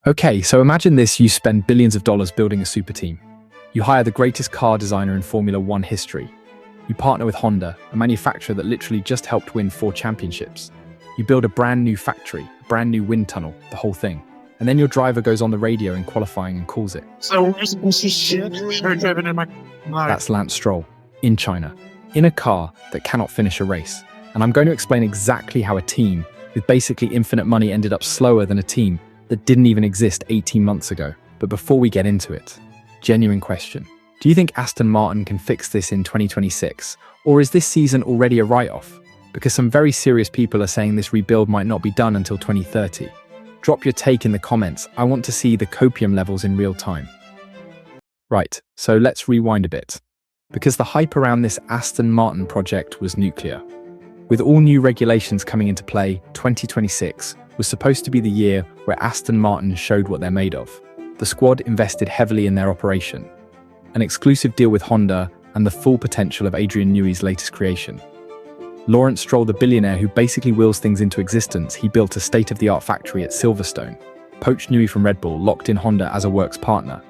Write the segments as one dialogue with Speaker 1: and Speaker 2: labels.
Speaker 1: Okay, so imagine this: you spend billions of dollars building a super team. You hire the greatest car designer in Formula One history. You partner with Honda, a manufacturer that literally just helped win 4 championships. You build a brand new factory, a brand new wind tunnel, the whole thing. And then your driver goes on the radio in qualifying and calls it.
Speaker 2: So where's the piece of shit driven in my life?
Speaker 1: That's Lance Stroll, in China, in a car that cannot finish a race. And I'm going to explain exactly how a team with basically infinite money ended up slower than a team that didn't even exist 18 months ago. But before we get into it, genuine question. Do you think Aston Martin can fix this in 2026? Or is this season already a write-off? Because some very serious people are saying this rebuild might not be done until 2030. Drop your take in the comments. I want to see the copium levels in real time. Right, so let's rewind a bit. Because the hype around this Aston Martin project was nuclear. With all new regulations coming into play, 2026 was supposed to be the year where Aston Martin showed what they're made of. The squad invested heavily in their operation. An exclusive deal with Honda and the full potential of Adrian Newey's latest creation. Lawrence Stroll, the billionaire who basically wills things into existence, he built a state-of-the-art factory at Silverstone. Poached Newey from Red Bull, locked in Honda as a works partner.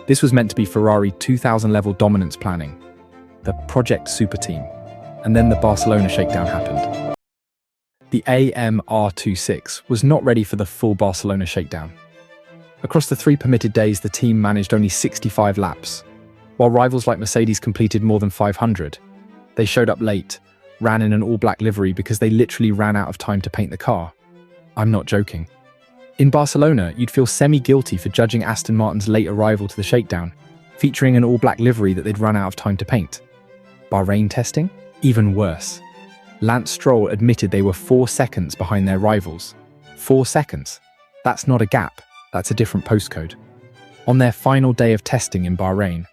Speaker 1: This was meant to be Ferrari 2000-level dominance planning. The Project Super Team. And then the Barcelona shakedown happened. The AMR26 was not ready for the full Barcelona shakedown. Across the 3 permitted days, the team managed only 65 laps, while rivals like Mercedes completed more than 500. They showed up late, ran in an all-black livery because they literally ran out of time to paint the car. I'm not joking. In Barcelona, you'd feel semi-guilty for judging Aston Martin's late arrival to the shakedown, featuring an all-black livery that they'd run out of time to paint. Bahrain testing? Even worse. Lance Stroll admitted they were 4 seconds behind their rivals. 4 seconds. That's not a gap, that's a different postcode. On their final day of testing in Bahrain,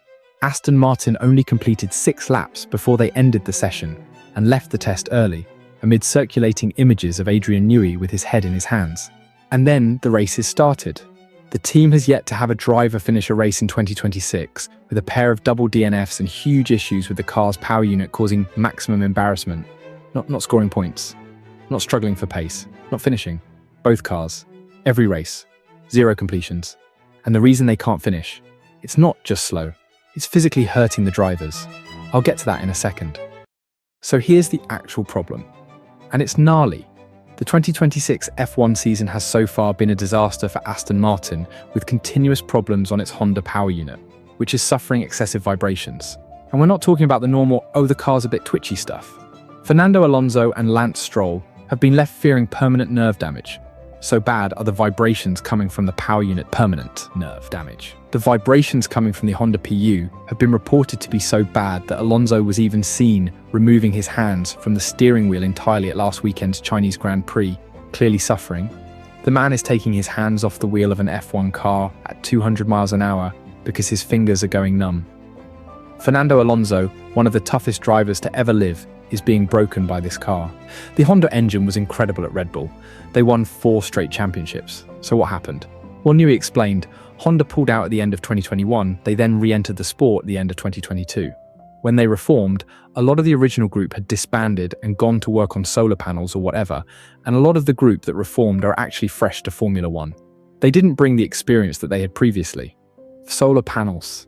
Speaker 1: Aston Martin only completed 6 laps before they ended the session and left the test early, amid circulating images of Adrian Newey with his head in his hands. And then the races started. The team has yet to have a driver finish a race in 2026, with a pair of double DNFs and huge issues with the car's power unit causing maximum embarrassment. Not scoring points, not struggling for pace, not finishing. Both cars, every race, 0 completions. And the reason they can't finish, it's not just slow, it's physically hurting the drivers. I'll get to that in a second. So here's the actual problem, and it's gnarly. The 2026 F1 season has so far been a disaster for Aston Martin, with continuous problems on its Honda power unit, which is suffering excessive vibrations. And we're not talking about the normal, oh, the car's a bit twitchy stuff. Fernando Alonso and Lance Stroll have been left fearing permanent nerve damage. So bad are the vibrations coming from the power unit permanent nerve damage. The vibrations coming from the Honda PU have been reported to be so bad that Alonso was even seen removing his hands from the steering wheel entirely at last weekend's Chinese Grand Prix, clearly suffering. The man is taking his hands off the wheel of an F1 car at 200 miles an hour because his fingers are going numb. Fernando Alonso, one of the toughest drivers to ever live, is being broken by this car. The Honda engine was incredible at Red Bull. They won 4 straight championships. So what happened? Well, Newey explained, Honda pulled out at the end of 2021, they then re-entered the sport at the end of 2022. When they reformed, a lot of the original group had disbanded and gone to work on solar panels or whatever, and a lot of the group that reformed are actually fresh to Formula One. They didn't bring the experience that they had previously. Solar panels.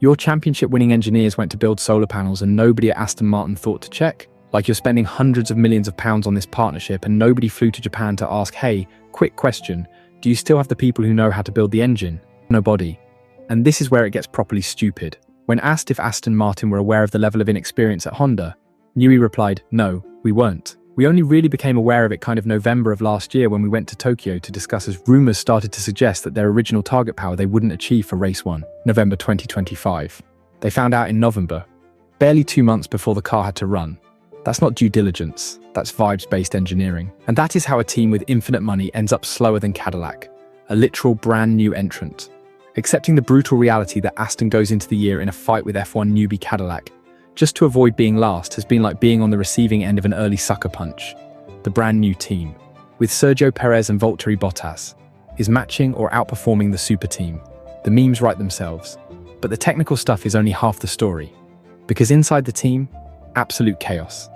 Speaker 1: Your championship-winning engineers went to build solar panels and nobody at Aston Martin thought to check? Like you're spending hundreds of millions of pounds on this partnership and nobody flew to Japan to ask, hey, quick question, do you still have the people who know how to build the engine? Nobody. And this is where it gets properly stupid. When asked if Aston Martin were aware of the level of inexperience at Honda, Newey replied, no, we weren't. We only really became aware of it kind of November of last year when we went to Tokyo to discuss as rumours started to suggest that their original target power they wouldn't achieve for race 1, November 2025. They found out in November, barely 2 months before the car had to run. That's not due diligence, that's vibes-based engineering. And that is how a team with infinite money ends up slower than Cadillac, a literal brand new entrant. Accepting the brutal reality that Aston goes into the year in a fight with F1 newbie Cadillac, just to avoid being last, has been like being on the receiving end of an early sucker punch. The brand new team, with Sergio Perez and Valtteri Bottas, is matching or outperforming the super team. The memes write themselves. But the technical stuff is only half the story. Because inside the team, absolute chaos.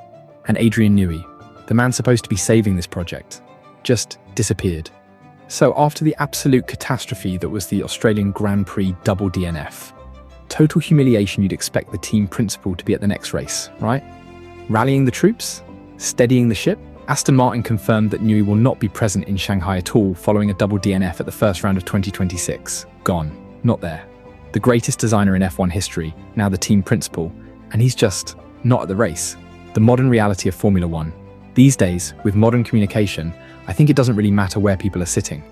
Speaker 1: And Adrian Newey, the man supposed to be saving this project, just disappeared. So after the absolute catastrophe that was the Australian Grand Prix double DNF, total humiliation, you'd expect the team principal to be at the next race, right? Rallying the troops? Steadying the ship? Aston Martin confirmed that Newey will not be present in Shanghai at all following a double DNF at the first round of 2026. Gone. Not there. The greatest designer in F1 history, now the team principal, and he's just not at the race. The modern reality of Formula One. These days, with modern communication, I think it doesn't really matter where people are sitting.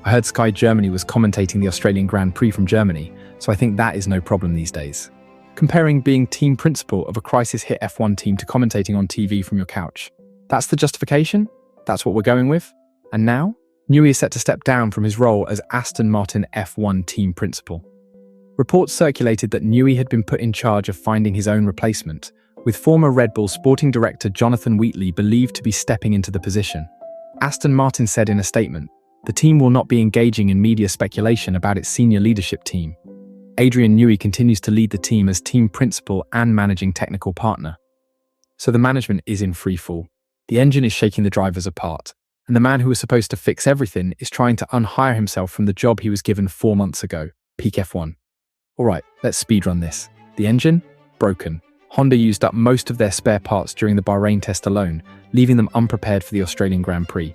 Speaker 1: I heard Sky Germany was commentating the Australian Grand Prix from Germany, so I think that is no problem these days. Comparing being team principal of a crisis-hit F1 team to commentating on TV from your couch. That's the justification? That's what we're going with? And now? Newey is set to step down from his role as Aston Martin F1 team principal. Reports circulated that Newey had been put in charge of finding his own replacement, with former Red Bull sporting director Jonathan Wheatley believed to be stepping into the position. Aston Martin said in a statement, "The team will not be engaging in media speculation about its senior leadership team." Adrian Newey continues to lead the team as team principal and managing technical partner. So the management is in freefall. The engine is shaking the drivers apart, and the man who was supposed to fix everything is trying to unhire himself from the job he was given 4 months ago, peak F1. Alright, let's speedrun this. The engine? Broken. Honda used up most of their spare parts during the Bahrain test alone, leaving them unprepared for the Australian Grand Prix.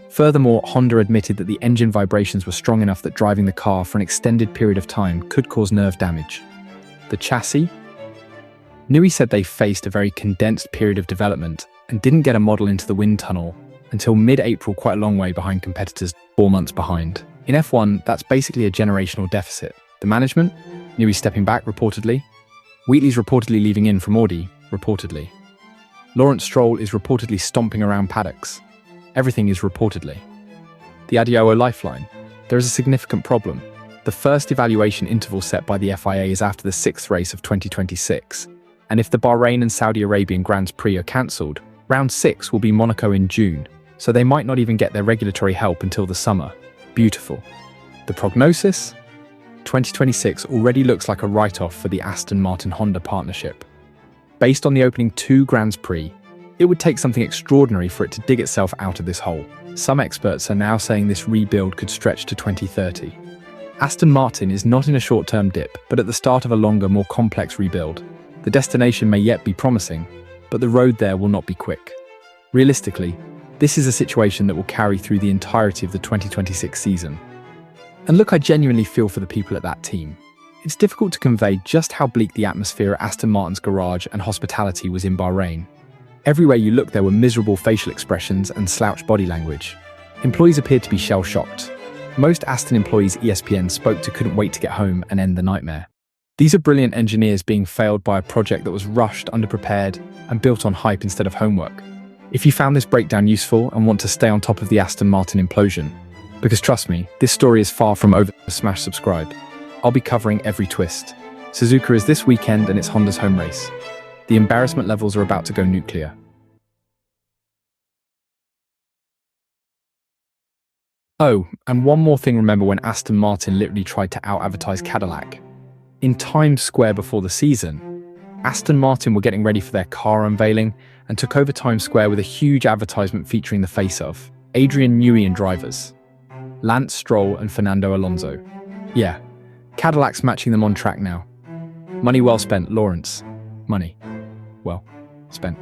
Speaker 1: Furthermore, Honda admitted that the engine vibrations were strong enough that driving the car for an extended period of time could cause nerve damage. The chassis? Newey said they faced a very condensed period of development and didn't get a model into the wind tunnel until mid-April, quite a long way behind competitors, 4 months behind. In F1, that's basically a generational deficit. The management? Newey stepping back, reportedly. Wheatley's reportedly leaving in from Audi, reportedly. Lawrence Stroll is reportedly stomping around paddocks. Everything is reportedly. The Adioa lifeline. There is a significant problem. The first evaluation interval set by the FIA is after the 6th race of 2026, and if the Bahrain and Saudi Arabian Grands Prix are cancelled, round 6 will be Monaco in June, so they might not even get their regulatory help until the summer. Beautiful. The prognosis? 2026 already looks like a write-off for the Aston Martin-Honda partnership. Based on the opening 2 Grands Prix, it would take something extraordinary for it to dig itself out of this hole. Some experts are now saying this rebuild could stretch to 2030. Aston Martin is not in a short-term dip, but at the start of a longer, more complex rebuild. The destination may yet be promising, but the road there will not be quick. Realistically, this is a situation that will carry through the entirety of the 2026 season. And look, I genuinely feel for the people at that team. It's difficult to convey just how bleak the atmosphere at Aston Martin's garage and hospitality was in Bahrain. Everywhere you looked, there were miserable facial expressions and slouched body language. Employees appeared to be shell-shocked. Most Aston employees ESPN spoke to couldn't wait to get home and end the nightmare. These are brilliant engineers being failed by a project that was rushed, underprepared, and built on hype instead of homework. If you found this breakdown useful and want to stay on top of the Aston Martin implosion, because trust me, this story is far from over, smash subscribe. I'll be covering every twist. Suzuka is this weekend and it's Honda's home race. The embarrassment levels are about to go nuclear. Oh, and one more thing, remember when Aston Martin literally tried to out-advertise Cadillac? In Times Square before the season, Aston Martin were getting ready for their car unveiling and took over Times Square with a huge advertisement featuring the face of Adrian Newey and drivers, Lance Stroll and Fernando Alonso. Yeah, Cadillac's matching them on track now. Money well spent, Lawrence. Money well spent.